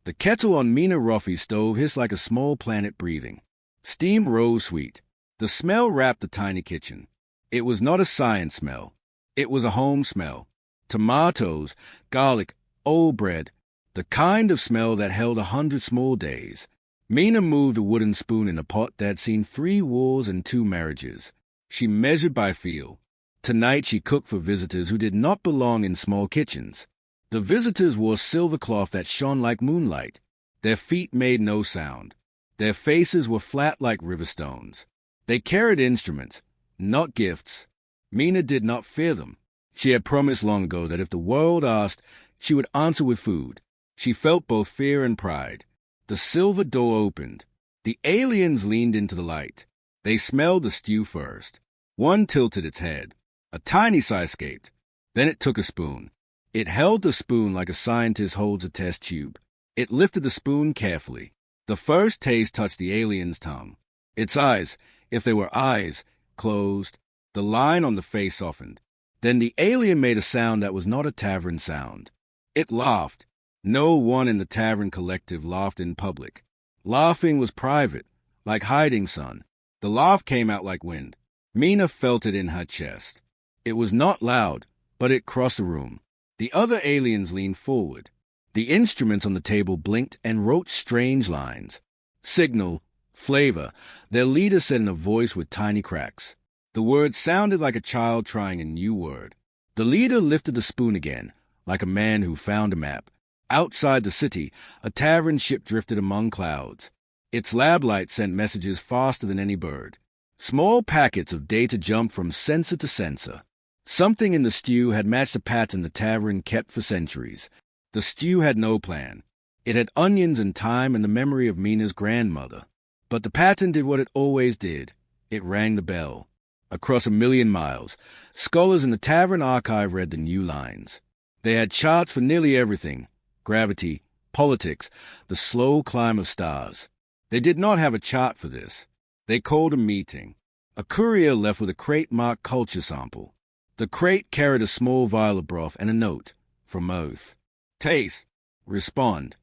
The kettle on Mina Ruffy's stove hissed like a small planet breathing. Steam rose sweet. The smell wrapped the tiny kitchen. It was not a science smell. It was a home smell. Tomatoes, garlic, old bread, the kind of smell that held 100 small days. Mina moved a wooden spoon in a pot that had seen 3 wars and 2 marriages. She measured by feel. Tonight she cooked for visitors who did not belong in small kitchens. The visitors wore silver cloth that shone like moonlight. Their feet made no sound. Their faces were flat like river stones. They carried instruments, not gifts. Mina did not fear them. She had promised long ago that if the world asked, she would answer with food. She felt both fear and pride. The silver door opened. The aliens leaned into the light. They smelled the stew first. One tilted its head. A tiny sigh escaped. Then it took a spoon. It held the spoon like a scientist holds a test tube. It lifted the spoon carefully. The first taste touched the alien's tongue. Its eyes, if they were eyes, closed. The line on the face softened. Then the alien made a sound that was not a tavern sound. It laughed. No one in the tavern collective laughed in public. Laughing was private, like hiding sun. The laugh came out like wind. Mina felt it in her chest. It was not loud, but it crossed the room. The other aliens leaned forward. The instruments on the table blinked and wrote strange lines. Signal, flavor, their leader said in a voice with tiny cracks. The words sounded like a child trying a new word. The leader lifted the spoon again, like a man who found a map. Outside the city, a tavern ship drifted among clouds. Its lab light sent messages faster than any bird. Small packets of data jumped from sensor to sensor. Something in the stew had matched a pattern the tavern kept for centuries. The stew had no plan. It had onions and thyme and the memory of Mina's grandmother. But the pattern did what it always did. It rang the bell. Across 1,000,000 miles, scholars in the tavern archive read the new lines. They had charts for nearly everything: gravity, politics, the slow climb of stars. They did not have a chart for this. They called a meeting. A courier left with a crate marked culture sample. The crate carried a small vial of broth and a note from Earth. Taste. Respond.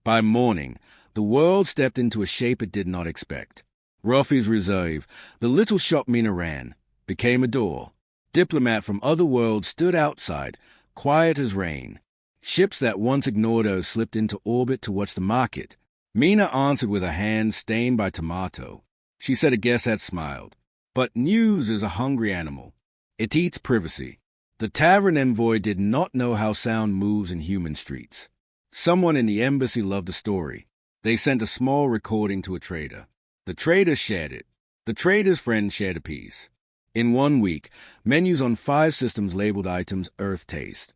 By morning, the world stepped into a shape it did not expect. Ruffy's Reserve, the little shop Mina ran, became a door. Diplomat from other worlds stood outside, quiet as rain. Ships that once ignored her slipped into orbit to watch the market. Mina answered with a hand stained by tomato. She said a guest had smiled. But news is a hungry animal. It eats privacy. The tavern envoy did not know how sound moves in human streets. Someone in the embassy loved the story. They sent a small recording to a trader. The trader shared it. The trader's friend shared a piece. In 1 week, menus on 5 systems labeled items Earth Taste.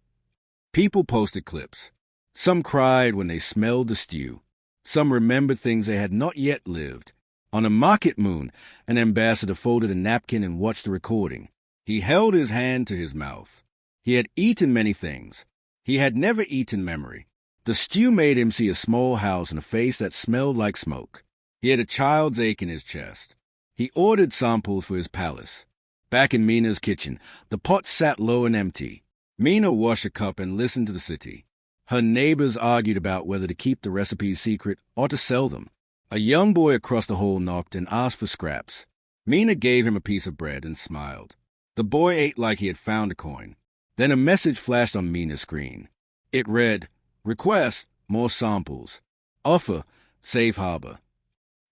People posted clips. Some cried when they smelled the stew. Some remembered things they had not yet lived. On a market moon, an ambassador folded a napkin and watched the recording. He held his hand to his mouth. He had eaten many things. He had never eaten memory. The stew made him see a small house and a face that smelled like smoke. He had a child's ache in his chest. He ordered samples for his palace. Back in Mina's kitchen, the pot sat low and empty. Mina washed a cup and listened to the city. Her neighbors argued about whether to keep the recipes secret or to sell them. A young boy across the hall knocked and asked for scraps. Mina gave him a piece of bread and smiled. The boy ate like he had found a coin. Then a message flashed on Mina's screen. It read, "Request more samples. Offer safe harbor."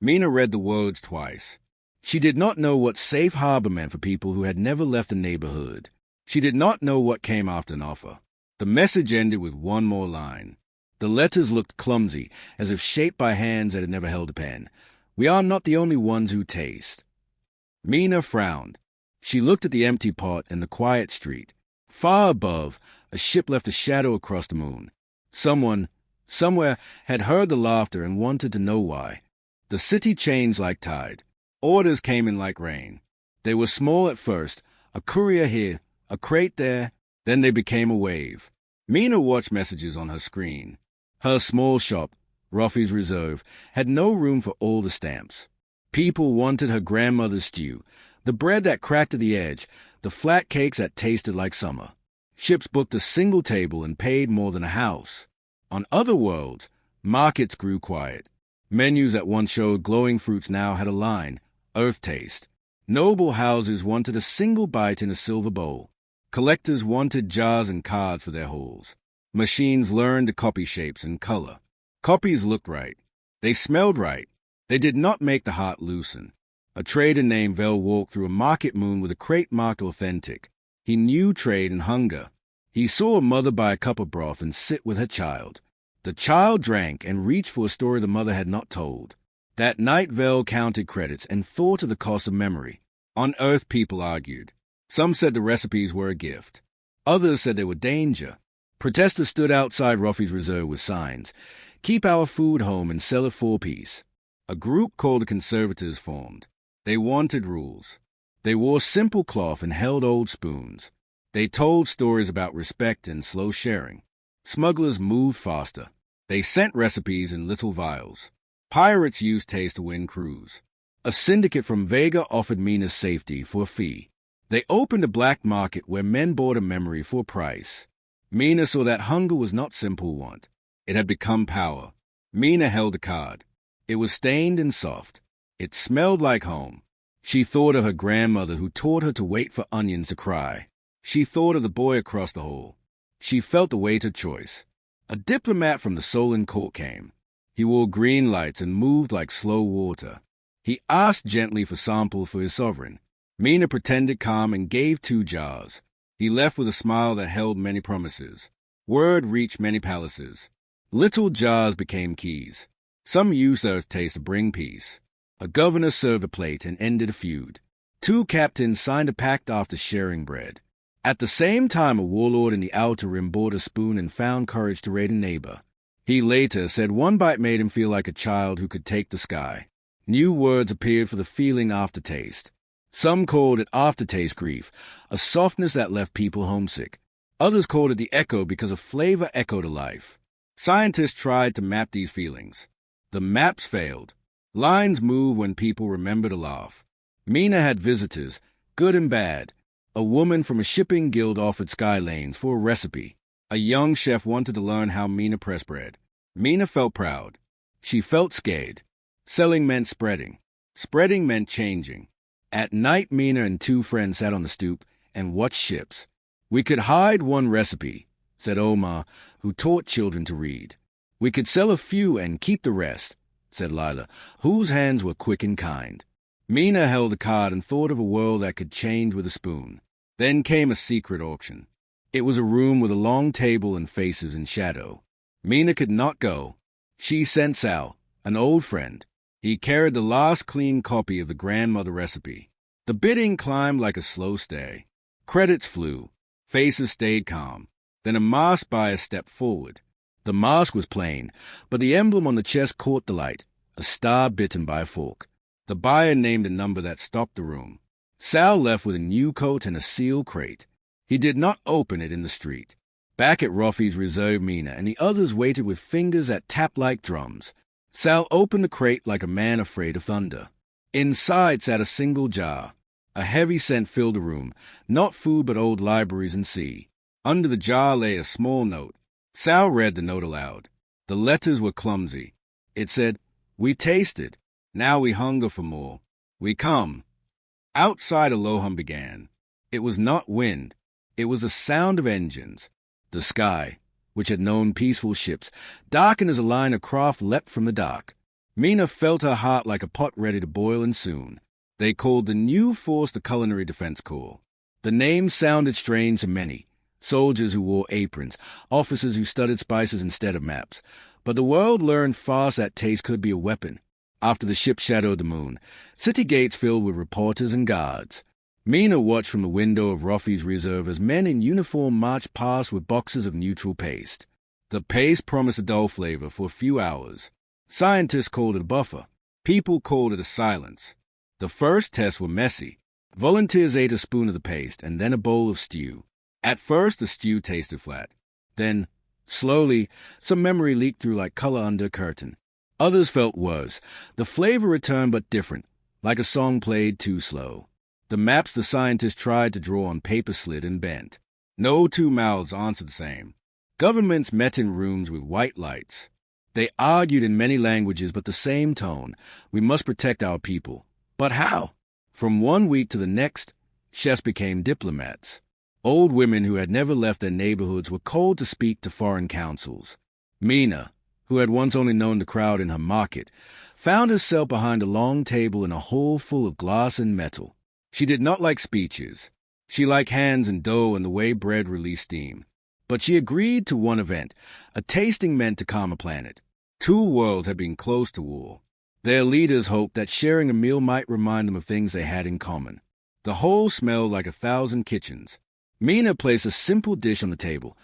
Mina read the words twice. She did not know what safe harbor meant for people who had never left the neighborhood. She did not know what came after an offer. The message ended with one more line. The letters looked clumsy, as if shaped by hands that had never held a pen. "We are not the only ones who taste." Mina frowned. She looked at the empty pot and the quiet street. Far above, a ship left a shadow across the moon. Someone, somewhere, had heard the laughter and wanted to know why. The city changed like tide. Orders came in like rain. They were small at first, a courier here, a crate there, then they became a wave. Mina watched messages on her screen. Her small shop, Ruffy's Reserve, had no room for all the stamps. People wanted her grandmother's stew, the bread that cracked at the edge, the flat cakes that tasted like summer. Ships booked a single table and paid more than a house. On other worlds, Markets grew quiet. Menus that once showed glowing fruits now had a line, Earth Taste. Noble houses wanted a single bite in a silver bowl. Collectors wanted jars and cards for their hauls. Machines learned to copy shapes and color. Copies looked right. They smelled right. They did not make the heart loosen. A trader named Vel walked through a market moon with a crate marked authentic. He knew trade and hunger. He saw a mother buy a cup of broth and sit with her child. The child drank and reached for a story the mother had not told. That night Vel counted credits and thought of the cost of memory. On Earth, people argued. Some said the recipes were a gift. Others said they were danger. Protesters stood outside Ruffy's Reserve with signs. Keep our food home and sell it for peace. A group called the Conservators formed. They wanted rules. They wore simple cloth and held old spoons. They told stories about respect and slow sharing. Smugglers moved faster. They sent recipes in little vials. Pirates used taste to win crews. A syndicate from Vega offered Mina's safety for a fee. They opened a black market where men bought a memory for a price. Mina saw that hunger was not simple want. It had become power. Mina held a card. It was stained and soft. It smelled like home. She thought of her grandmother who taught her to wait for onions to cry. She thought of the boy across the hall. She felt the weight of choice. A diplomat from the Solon court came. He wore green lights and moved like slow water. He asked gently for samples for his sovereign. Mina pretended calm and gave 2 jars. He left with a smile that held many promises. Word reached many palaces. Little jars became keys. Some used Earth Taste to bring peace. A governor served a plate and ended a feud. 2 captains signed a pact after sharing bread. At the same time, a warlord in the outer rim bought a spoon and found courage to raid a neighbor. He later said one bite made him feel like a child who could take the sky. New words appeared for the feeling aftertaste. Some called it aftertaste grief, a softness that left people homesick. Others called it the echo because a flavor echoed a life. Scientists tried to map these feelings. The maps failed. Lines move when people remember to laugh. Mina had visitors, good and bad. A woman from a shipping guild offered sky lanes for a recipe. A young chef wanted to learn how Mina pressed bread. Mina felt proud. She felt scared. Selling meant spreading. Spreading meant changing. At night, Mina and 2 friends sat on the stoop and watched ships. We could hide one recipe, said Omar, who taught children to read. We could sell a few and keep the rest, said Lila, whose hands were quick and kind. Mina held a card and thought of a world that could change with a spoon. Then came a secret auction. It was a room with a long table and faces in shadow. Mina could not go. She sent Sal, an old friend. He carried the last clean copy of the grandmother recipe. The bidding climbed like a slow stay. Credits flew. Faces stayed calm. Then a masked buyer stepped forward. The mask was plain, but the emblem on the chest caught the light, a star bitten by a fork. The buyer named a number that stopped the room. Sal left with a new coat and a sealed crate. He did not open it in the street. Back at Ruffy's Reserve, Mina and the others waited with fingers that tapped like drums. Sal opened the crate like a man afraid of thunder. Inside sat a single jar. A heavy scent filled the room, not food but old libraries and sea. Under the jar lay a small note. Sal read the note aloud. The letters were clumsy. It said, "We tasted. Now we hunger for more. We come." Outside a low hum began. It was not wind. It was the sound of engines. The sky, which had known peaceful ships, darkened as a line of craft leapt from the dock. Mina felt her heart like a pot ready to boil and soon. They called the new force the Culinary Defense Corps. The name sounded strange to many. Soldiers who wore aprons, officers who studied spices instead of maps. But the world learned fast that taste could be a weapon. After the ship shadowed the moon, city gates filled with reporters and guards. Mina watched from the window of Ruffy's Reserve as men in uniform marched past with boxes of neutral paste. The paste promised a dull flavor for a few hours. Scientists called it a buffer. People called it a silence. The first tests were messy. Volunteers ate a spoon of the paste and then a bowl of stew. At first, the stew tasted flat. Then, slowly, some memory leaked through like color under a curtain. Others felt worse. The flavor returned but different, like a song played too slow. The maps the scientists tried to draw on paper slid and bent. No 2 mouths answered the same. Governments met in rooms with white lights. They argued in many languages but the same tone. We must protect our people. But how? From one week to the next, chefs became diplomats. Old women who had never left their neighborhoods were called to speak to foreign councils. Mina, who had once only known the crowd in her market, found herself behind a long table in a hall full of glass and metal. She did not like speeches. She liked hands and dough and the way bread released steam. But she agreed to one event, a tasting meant to calm a planet. Two worlds had been close to war. Their leaders hoped that sharing a meal might remind them of things they had in common. The whole smelled like 1,000 kitchens. Mina placed a simple dish on the table,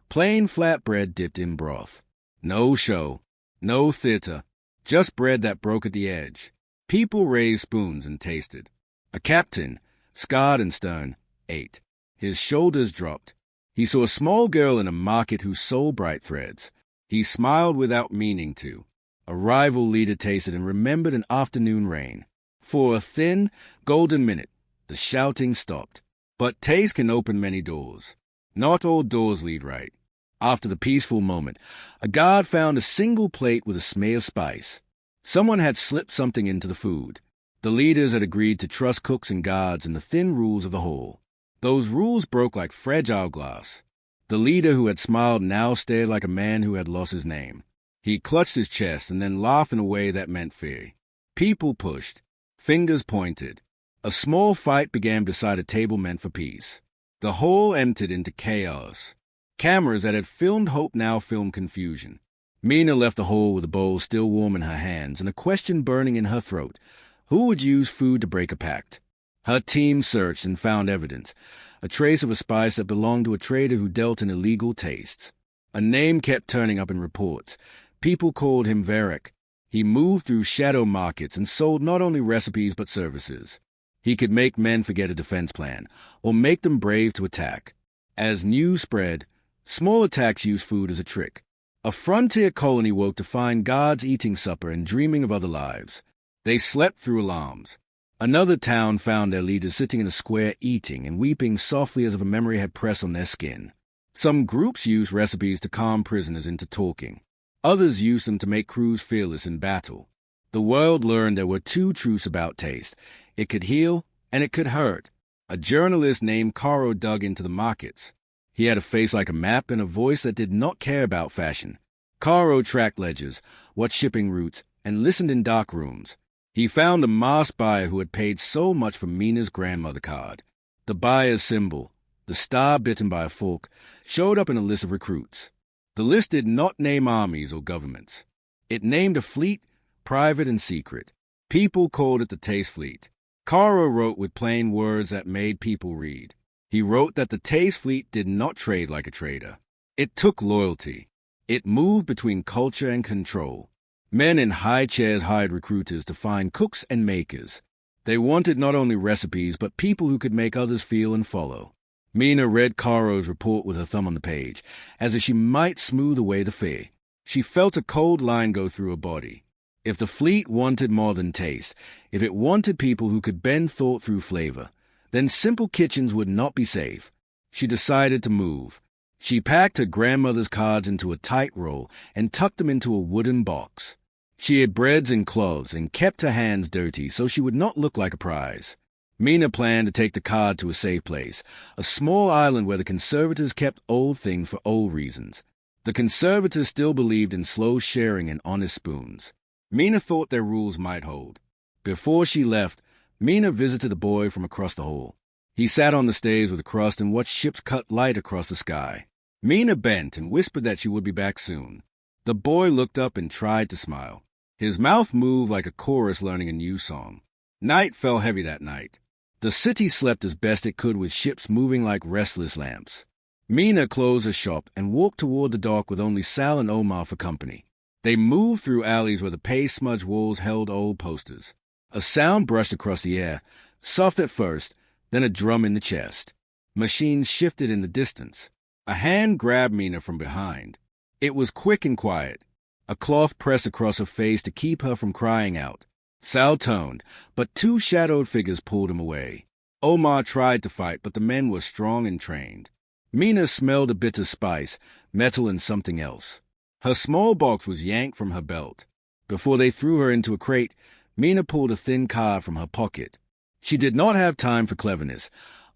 plain flat bread dipped in broth. No show, no theater, just bread that broke at the edge. People raised spoons and tasted. A captain, scarred and stern, ate. His shoulders dropped. He saw a small girl in a market who sold bright threads. He smiled without meaning to. A rival leader tasted and remembered an afternoon rain. For a thin, golden minute, the shouting stopped. But taste can open many doors. Not all doors lead right. After the peaceful moment, a guard found a single plate with a smear of spice. Someone had slipped something into the food. The leaders had agreed to trust cooks and guards and the thin rules of the hall. Those rules broke like fragile glass. The leader who had smiled now stared like a man who had lost his name. He clutched his chest and then laughed in a way that meant fear. People pushed. Fingers pointed. A small fight began beside a table meant for peace. The hall emptied into chaos. Cameras that had filmed hope now filmed confusion. Mina left the hall with a bowl still warm in her hands and a question burning in her throat. Who would use food to break a pact? Her team searched and found evidence, a trace of a spice that belonged to a trader who dealt in illegal tastes. A name kept turning up in reports. People called him Varric. He moved through shadow markets and sold not only recipes but services. He could make men forget a defense plan, or make them brave to attack. As news spread, small attacks used food as a trick. A frontier colony woke to find guards eating supper and dreaming of other lives. They slept through alarms. Another town found their leaders sitting in a square eating and weeping softly as if a memory had pressed on their skin. Some groups used recipes to calm prisoners into talking. Others used them to make crews fearless in battle. The world learned there were two truths about taste. It could heal, and it could hurt. A journalist named Caro dug into the markets. He had a face like a map and a voice that did not care about fashion. Caro tracked ledgers, watched shipping routes, and listened in dark rooms. He found a masked buyer who had paid so much for Mina's grandmother card. The buyer's symbol, the star bitten by a fork, showed up in a list of recruits. The list did not name armies or governments. It named a fleet, private and secret. People called it the Taste Fleet. Caro wrote with plain words that made people read. He wrote that the Taste Fleet did not trade like a trader. It took loyalty. It moved between culture and control. Men in high chairs hired recruiters to find cooks and makers. They wanted not only recipes, but people who could make others feel and follow. Mina read Caro's report with her thumb on the page, as if she might smooth away the fear. She felt a cold line go through her body. If the fleet wanted more than taste, if it wanted people who could bend thought through flavor, then simple kitchens would not be safe. She decided to move. She packed her grandmother's cards into a tight roll and tucked them into a wooden box. She hid breads and cloves and kept her hands dirty so she would not look like a prize. Mina planned to take the card to a safe place, a small island where the conservators kept old things for old reasons. The conservators still believed in slow sharing and honest spoons. Mina thought their rules might hold. Before she left, Mina visited the boy from across the hall. He sat on the stage with a crust and watched ships cut light across the sky. Mina bent and whispered that she would be back soon. The boy looked up and tried to smile. His mouth moved like a chorus learning a new song. Night fell heavy that night. The city slept as best it could with ships moving like restless lamps. Mina closed her shop and walked toward the dock with only Sal and Omar for company. They moved through alleys where the paste-smudged walls held old posters. A sound brushed across the air, soft at first, then a drum in the chest. Machines shifted in the distance. A hand grabbed Mina from behind. It was quick and quiet. A cloth pressed across her face to keep her from crying out. Sal toned, but two shadowed figures pulled him away. Omar tried to fight, but the men were strong and trained. Mina smelled a bitter spice, metal and something else. Her small box was yanked from her belt. Before they threw her into a crate, Mina pulled a thin card from her pocket. She did not have time for cleverness,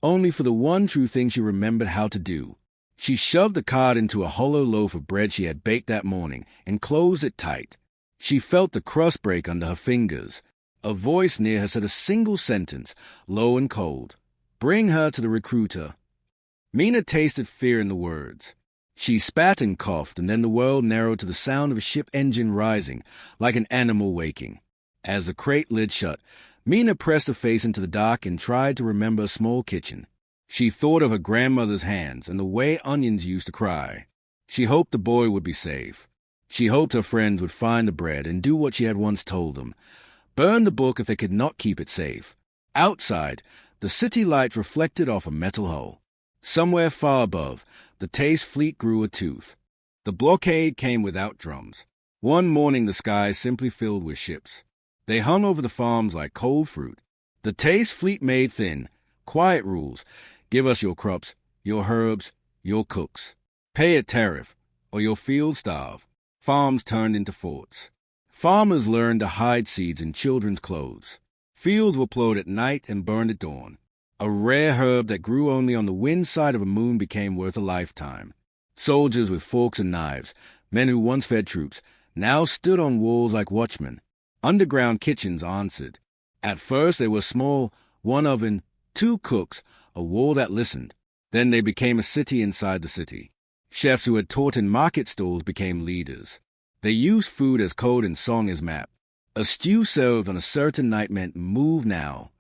only for the one true thing she remembered how to do. She shoved the card into a hollow loaf of bread she had baked that morning and closed it tight. She felt the crust break under her fingers. A voice near her said a single sentence, low and cold. "Bring her to the recruiter." Mina tasted fear in the words. She spat and coughed, and then the world narrowed to the sound of a ship engine rising, like an animal waking. As the crate lid shut, Mina pressed her face into the dark and tried to remember a small kitchen. She thought of her grandmother's hands and the way onions used to cry. She hoped the boy would be safe. She hoped her friends would find the bread and do what she had once told them. Burn the book if they could not keep it safe. Outside, the city lights reflected off a metal hull. Somewhere far above, the Taste fleet grew a tooth. The blockade came without drums. One morning the sky simply filled with ships. They hung over the farms like cold fruit. The Taste fleet made thin, quiet rules. Give us your crops, your herbs, your cooks. Pay a tariff, or your fields starve. Farms turned into forts. Farmers learned to hide seeds in children's clothes. Fields were plowed at night and burned at dawn. A rare herb that grew only on the wind side of a moon became worth a lifetime. Soldiers with forks and knives, men who once fed troops, now stood on walls like watchmen. Underground kitchens answered. At first they were small, one oven, two cooks, a wall that listened. Then they became a city inside the city. Chefs who had taught in market stalls became leaders. They used food as code and song as map. A stew served on a certain night meant move now.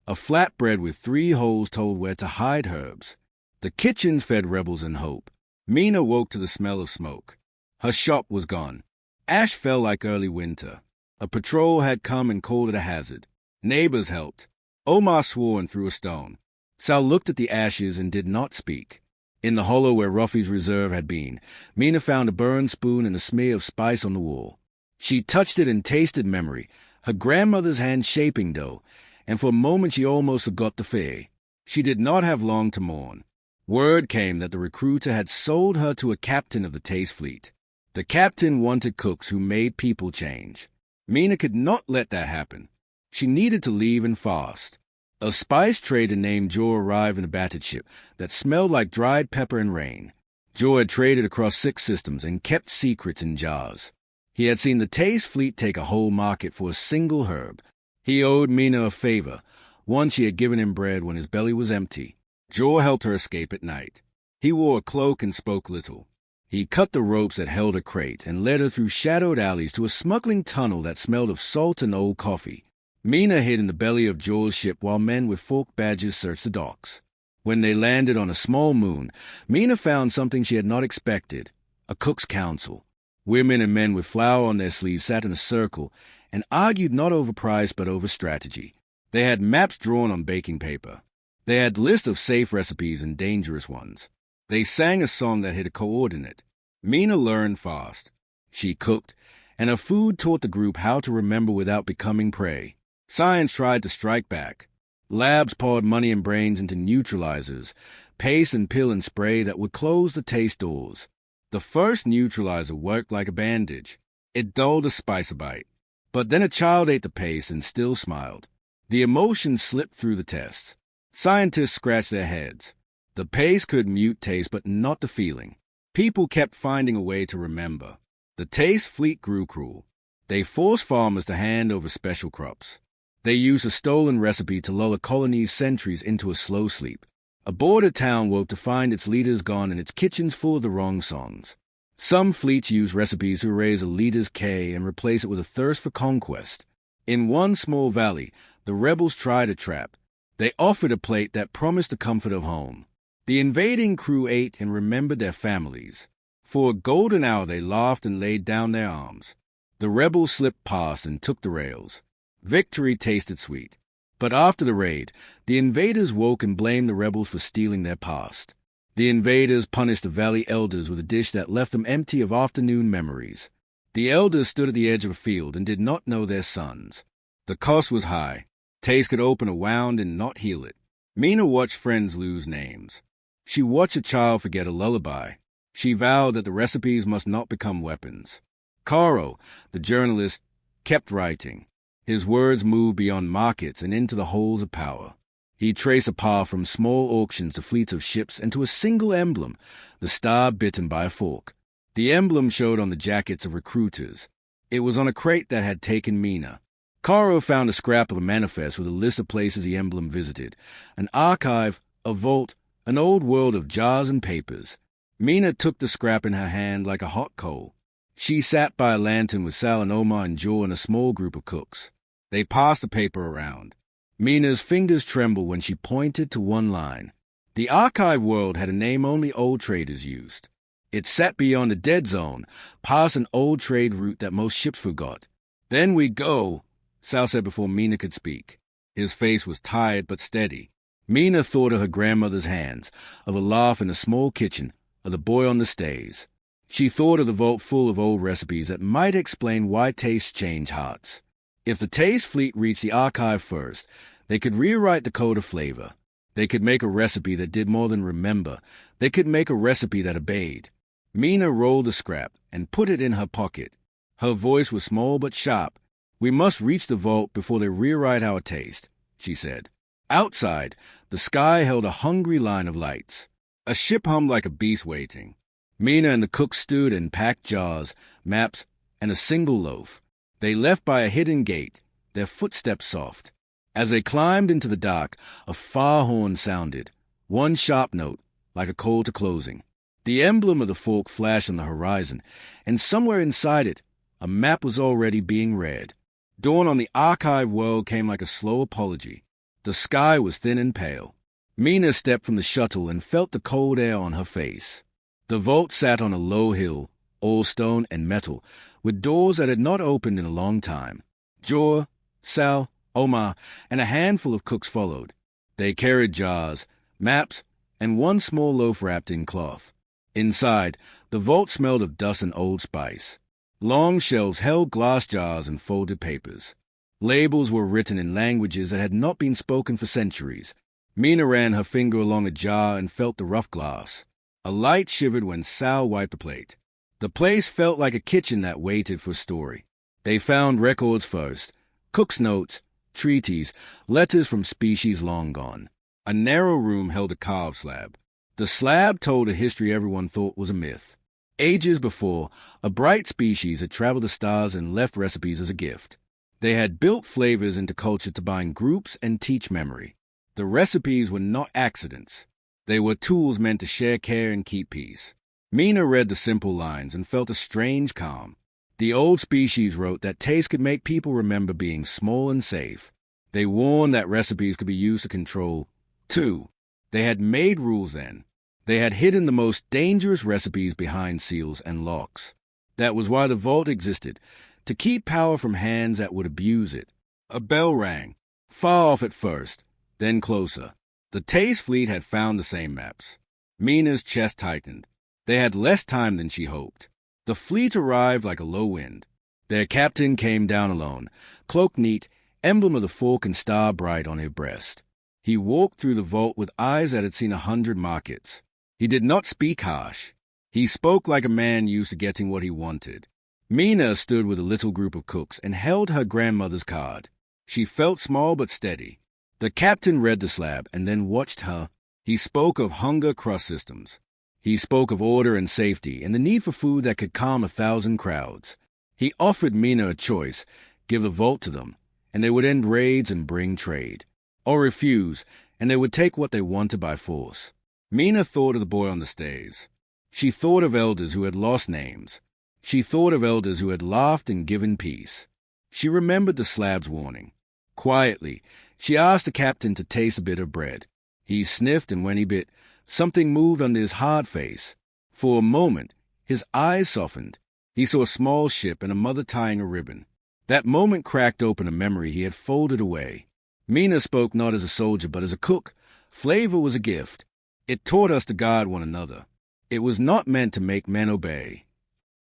A flatbread with 3 holes told where to hide herbs. The kitchens fed rebels in hope. Mina woke to the smell of smoke. Her shop was gone. Ash fell like early winter. A patrol had come and called it a hazard. Neighbors helped. Omar swore and threw a stone. Sal looked at the ashes and did not speak. In the hollow where Ruffy's reserve had been, Mina found a burned spoon and a smear of spice on the wall. She touched it and tasted memory, her grandmother's hand shaping dough, and for a moment she almost forgot the fear. She did not have long to mourn. Word came that the recruiter had sold her to a captain of the Taste fleet. The captain wanted cooks who made people change. Mina could not let that happen. She needed to leave and fast. A spice trader named Joe arrived in a battered ship that smelled like dried pepper and rain. Joe had traded across 6 systems and kept secrets in jars. He had seen the Taste fleet take a whole market for a single herb. He owed Mina a favor, one she had given him bread when his belly was empty. Joe helped her escape at night. He wore a cloak and spoke little. He cut the ropes that held a crate and led her through shadowed alleys to a smuggling tunnel that smelled of salt and old coffee. Mina hid in the belly of Joel's ship while men with fork badges searched the docks. When they landed on a small moon, Mina found something she had not expected, a cook's council. Women and men with flour on their sleeves sat in a circle and argued not over price but over strategy. They had maps drawn on baking paper. They had lists of safe recipes and dangerous ones. They sang a song that had a coordinate. Mina learned fast. She cooked, and her food taught the group how to remember without becoming prey. Science tried to strike back. Labs poured money and brains into neutralizers, paste and pill and spray that would close the taste doors. The first neutralizer worked like a bandage. It dulled a spice a bite. But then a child ate the paste and still smiled. The emotion slipped through the tests. Scientists scratched their heads. The paste could mute taste, but not the feeling. People kept finding a way to remember. The Taste fleet grew cruel. They forced farmers to hand over special crops. They used a stolen recipe to lull a colony's sentries into a slow sleep. A border town woke to find its leaders gone and its kitchens full of the wrong songs. Some fleets used recipes to erase a leader's K and replace it with a thirst for conquest. In one small valley, the rebels tried a trap. They offered a plate that promised the comfort of home. The invading crew ate and remembered their families. For a golden hour they laughed and laid down their arms. The rebels slipped past and took the rails. Victory tasted sweet. But after the raid, the invaders woke and blamed the rebels for stealing their past. The invaders punished the valley elders with a dish that left them empty of afternoon memories. The elders stood at the edge of a field and did not know their sons. The cost was high. Taste could open a wound and not heal it. Mina watched friends lose names. She watched a child forget a lullaby. She vowed that the recipes must not become weapons. Caro, the journalist, kept writing. His words moved beyond markets and into the holes of power. He traced a path from small auctions to fleets of ships and to a single emblem, the star bitten by a fork. The emblem showed on the jackets of recruiters. It was on a crate that had taken Mina. Caro found a scrap of a manifest with a list of places the emblem visited, an archive, a vault, an old world of jars and papers. Mina took the scrap in her hand like a hot coal. She sat by a lantern with Sal and Omar and Joe and a small group of cooks. They passed the paper around. Mina's fingers trembled when she pointed to one line. The archive world had a name only old traders used. It sat beyond a dead zone, past an old trade route that most ships forgot. "Then we go," Sal said before Mina could speak. His face was tired but steady. Mina thought of her grandmother's hands, of a laugh in a small kitchen, of the boy on the stays. She thought of the vault full of old recipes that might explain why tastes change hearts. If the taste fleet reached the archive first, they could rewrite the code of flavor. They could make a recipe that did more than remember. They could make a recipe that obeyed. Mina rolled the scrap and put it in her pocket. Her voice was small but sharp. "We must reach the vault before they rewrite our taste," she said. Outside, the sky held a hungry line of lights. A ship hummed like a beast waiting. Mina and the cook stood and packed jars, maps, and a single loaf. They left by a hidden gate, their footsteps soft. As they climbed into the dark, a far horn sounded, one sharp note, like a call to closing. The emblem of the fork flashed on the horizon, and somewhere inside it, a map was already being read. Dawn on the archive world came like a slow apology. The sky was thin and pale. Mina stepped from the shuttle and felt the cold air on her face. The vault sat on a low hill, all stone and metal, with doors that had not opened in a long time. Jor, Sal, Omar, and a handful of cooks followed. They carried jars, maps, and one small loaf wrapped in cloth. Inside, the vault smelled of dust and old spice. Long shelves held glass jars and folded papers. Labels were written in languages that had not been spoken for centuries. Mina ran her finger along a jar and felt the rough glass. A light shivered when Sal wiped the plate. The place felt like a kitchen that waited for a story. They found records first, cook's notes, treaties, letters from species long gone. A narrow room held a carved slab. The slab told a history everyone thought was a myth. Ages before, a bright species had traveled the stars and left recipes as a gift. They had built flavors into culture to bind groups and teach memory. The recipes were not accidents. They were tools meant to share care and keep peace. Mina read the simple lines and felt a strange calm. The old species wrote that taste could make people remember being small and safe. They warned that recipes could be used to control. 2. They had made rules then. They had hidden the most dangerous recipes behind seals and locks. That was why the vault existed, to keep power from hands that would abuse it. A bell rang, far off at first, then closer. The taste fleet had found the same maps. Mina's chest tightened. They had less time than she hoped. The fleet arrived like a low wind. Their captain came down alone, cloak neat, emblem of the fork and star bright on his breast. He walked through the vault with eyes that had seen 100 markets. He did not speak harsh. He spoke like a man used to getting what he wanted. Mina stood with a little group of cooks and held her grandmother's card. She felt small but steady. The captain read the slab and then watched her. He spoke of hunger cross systems. He spoke of order and safety and the need for food that could calm 1,000 crowds. He offered Mina a choice, give the vault to them, and they would end raids and bring trade. Or refuse, and they would take what they wanted by force. Mina thought of the boy on the stays. She thought of elders who had lost names. She thought of elders who had laughed and given peace. She remembered the slab's warning. Quietly, she asked the captain to taste a bit of bread. He sniffed, and when he bit, something moved under his hard face. For a moment, his eyes softened. He saw a small ship and a mother tying a ribbon. That moment cracked open a memory he had folded away. Mina spoke not as a soldier, but as a cook. Flavor was a gift. It taught us to guard one another. It was not meant to make men obey.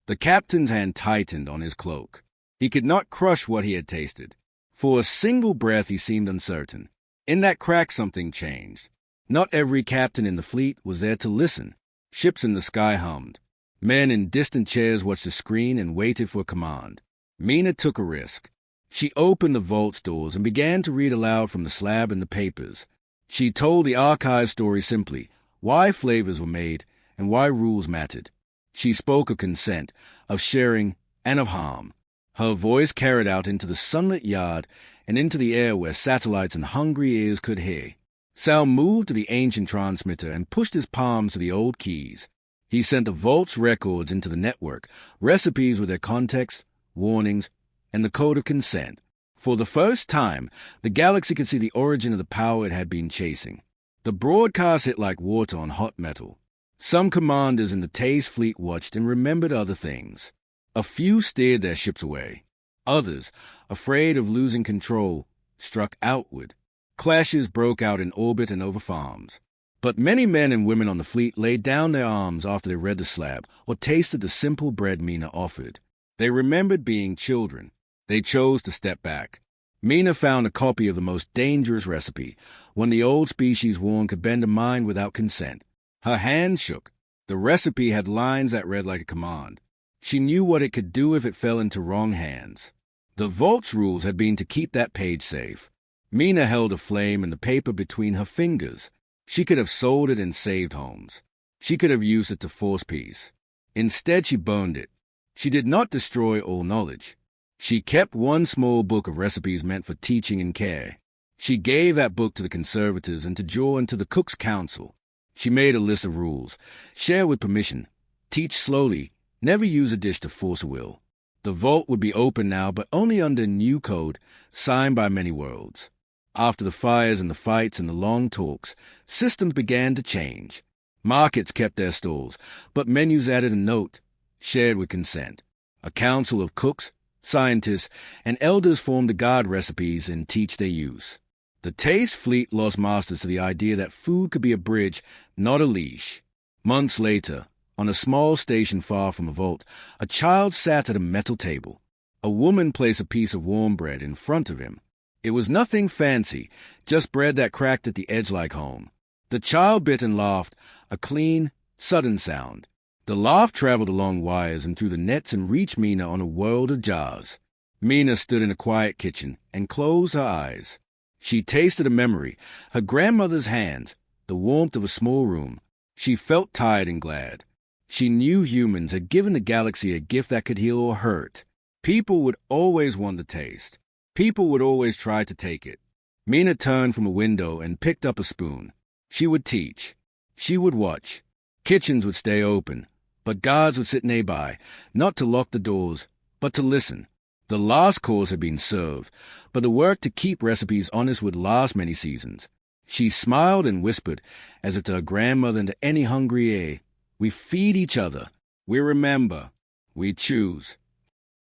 The captain's hand tightened on his cloak. He could not crush what he had tasted. For a single breath he seemed uncertain. In that crack something changed. Not every captain in the fleet was there to listen. Ships in the sky hummed. Men in distant chairs watched the screen and waited for a command. Mina took a risk. She opened the vault's doors and began to read aloud from the slab in the papers. She told the archive story simply, why flavors were made and why rules mattered. She spoke of consent, of sharing, and of harm. Her voice carried out into the sunlit yard and into the air where satellites and hungry ears could hear. Sal moved to the ancient transmitter and pushed his palms to the old keys. He sent the vault's records into the network, recipes with their context, warnings, and the code of consent. For the first time, the galaxy could see the origin of the power it had been chasing. The broadcast hit like water on hot metal. Some commanders in the Taste fleet watched and remembered other things. A few steered their ships away. Others, afraid of losing control, struck outward. Clashes broke out in orbit and over farms. But many men and women on the fleet laid down their arms after they read the slab or tasted the simple bread Mina offered. They remembered being children. They chose to step back. Mina found a copy of the most dangerous recipe, one the old species warned could bend a mind without consent. Her hand shook. The recipe had lines that read like a command. She knew what it could do if it fell into wrong hands. The vault's rules had been to keep that page safe. Mina held a flame and the paper between her fingers. She could have sold it and saved homes. She could have used it to force peace. Instead, she burned it. She did not destroy all knowledge. She kept one small book of recipes meant for teaching and care. She gave that book to the conservators and to Joe and to the Cook's Council. She made a list of rules. Share with permission. Teach slowly. Never use a dish to force a will. The vault would be open now, but only under new code, signed by many worlds. After the fires and the fights and the long talks, systems began to change. Markets kept their stalls, but menus added a note, shared with consent. A council of cooks, scientists, and elders formed to guard recipes and teach their use. The Taste fleet lost masters to the idea that food could be a bridge, not a leash. Months later, on a small station far from a vault, a child sat at a metal table. A woman placed a piece of warm bread in front of him. It was nothing fancy, just bread that cracked at the edge like home. The child bit and laughed, a clean, sudden sound. The laugh traveled along wires and through the nets and reached Mina on a world of jars. Mina stood in a quiet kitchen and closed her eyes. She tasted a memory, her grandmother's hands, the warmth of a small room. She felt tired and glad. She knew humans had given the galaxy a gift that could heal or hurt. People would always want the taste. People would always try to take it. Mina turned from a window and picked up a spoon. She would teach. She would watch. Kitchens would stay open, but guards would sit nearby, not to lock the doors, but to listen. The last course had been served, but the work to keep recipes honest would last many seasons. She smiled and whispered, as if to her grandmother and to any hungry ear, "We feed each other. We remember. We choose."